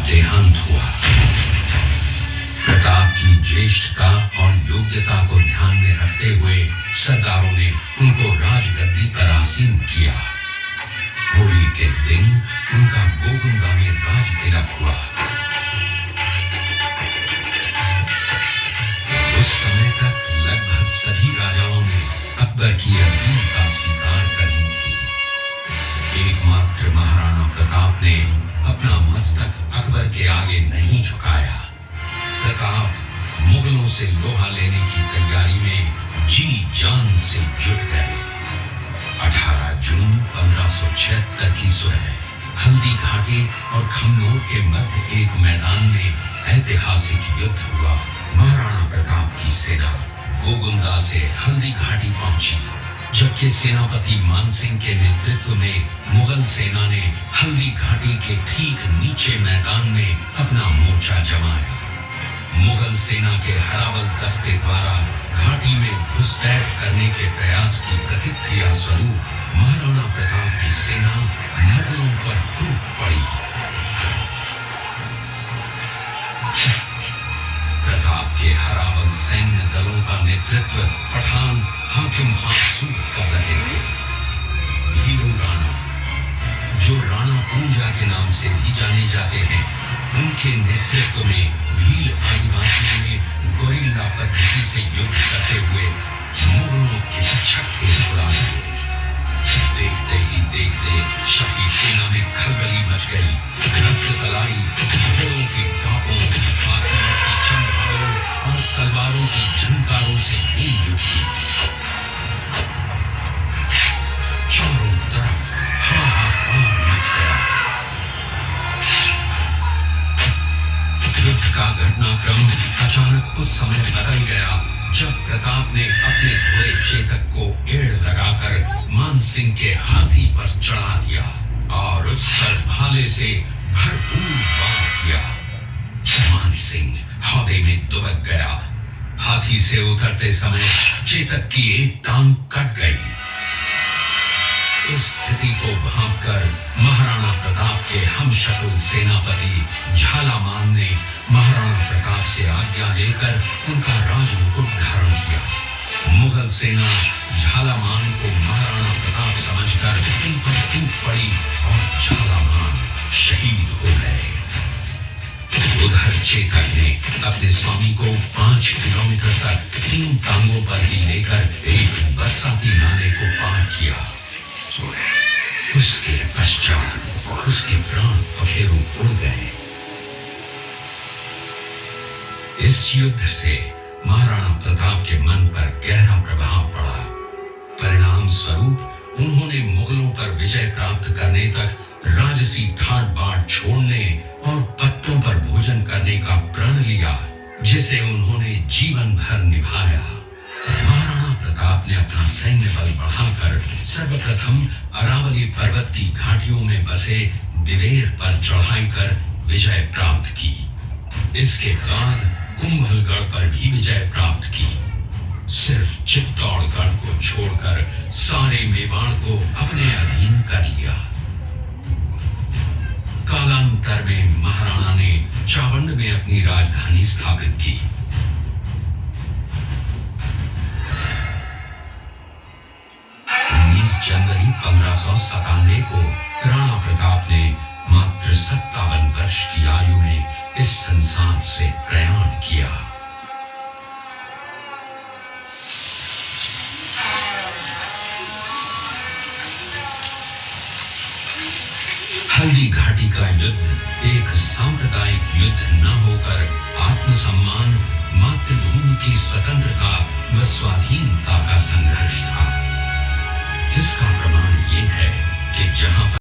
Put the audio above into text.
देहांत हुआ। प्रताप की ज्येष्ठता और योग्यता को ध्यान में रखते हुए सरदारों ने उनको राजगद्दी पर आसीन किया। होली के दिन उनका गोगुंदा में राज तिलक हुआ। उस समय तक लगभग सभी राजाओं ने अकबर की अधीनता स्वीकार कर ली थी। एकमात्र महाराणा प्रताप ने अपना मस्तक अकबर के आगे नहीं झुकाया। प्रताप मुगलों से लोहा लेने की तैयारी में जी जान से जुट गए। 18 जून 1576 की सुबह हल्दी घाटी और खमनोर के मध्य एक मैदान में ऐतिहासिक युद्ध हुआ। महाराणा प्रताप की सेना गोगुंदा से हल्दी घाटी पहुंची, जबकि सेनापति मानसिंह के नेतृत्व में मुगल सेना ने हल्दी घाटी के ठीक नीचे मैदान में अपना मोर्चा जमाया। मुगल सेना के हरावल दस्ते द्वारा घाटी में घुसपैठ करने के प्रयास की प्रतिक्रिया स्वरूप महाराणा प्रताप की सेना मुगलों पर टूट पड़ी। प्रताप के हरावल सैन्य दलों का नेतृत्व पठान हाकिम हासूद कर रहे थे। भीरू राणा, जो राणा पूंजा के नाम से भी जाने जाते हैं, उनके नेतृत्व में भील आदिवासियों ने गोरिल्ला पद्धति से युद्ध करते हुए मुगलों के छक्के उड़ा दिए। देखते ही देखते शाही सेना में खलबली मच गई। रक्त तलाई, घोड़ों की टापों, हाथियों की चमगादड़ों और तलवारों की झंकारों से गूंज उठी। चारों तरफ हाहाकार मच गया। युद्ध का घटनाक्रम अचानक उस समय बदल गया जब प्रताप ने अपने घोड़े चेतक को एड़ लगाकर मानसिंह के हाथी पर चढ़ा दिया और उस पर भाले से भरपूर वार किया। मानसिंह हौदे में दुबक गया। हाथी से उतरते समय चेतक की एक टांग कट गई। इस स्थिति को भांपकर महाराणा प्रताप के हमशक्ल सेनापति झालामान ने महाराणा प्रताप से आज्ञा लेकर उनका राजमुकुट धारण किया। मुगल सेना झालामान को महाराणा प्रताप समझकर इन पर टूट पड़ी और झालामान शहीद हो गए। उधर चेतक ने अपने स्वामी को 5 किलोमीटर तक 3 टांगों पर ही लेकर एक बरसाती नाले को पार किया। उसके पश्चात उसके प्राण पखेरु उड़ गए। इस युद्ध से महाराणा प्रताप के मन पर गहरा प्रभाव पड़ा। परिणाम स्वरूप उन्होंने मुगलों पर विजय प्राप्त करने तक राजसी ठाट बाट छोड़ने और पत्तों पर भोजन करने का प्रण लिया, जिसे उन्होंने जीवन भर निभाया। महाराणा प्रताप ने अपना सैन्य बल बढ़ाकर सर्वप्रथम अरावली पर्वत की घाटियों में बसे दिवेर पर चढ़ाई कर विजय प्राप्त की। इसके बाद कुंभलगढ़ पर भी विजय प्राप्त की। सिर्फ चित्तौड़गढ़ को छोड़कर सारे मेवाड़ को अपने अधीन कर लिया। कालांतर में महाराणा ने चावंड में अपनी राजधानी स्थापित की। 19 जनवरी 1597 को राणा प्रताप ने मात्र 57 वर्ष की आयु में इस संसार से प्रयाण किया। हल्दी घाटी का युद्ध एक सांप्रदायिक युद्ध न होकर आत्मसम्मान, मातृभूमि की स्वतंत्रता व स्वाधीनता का संघर्ष था। इसका प्रमाण ये है कि जहां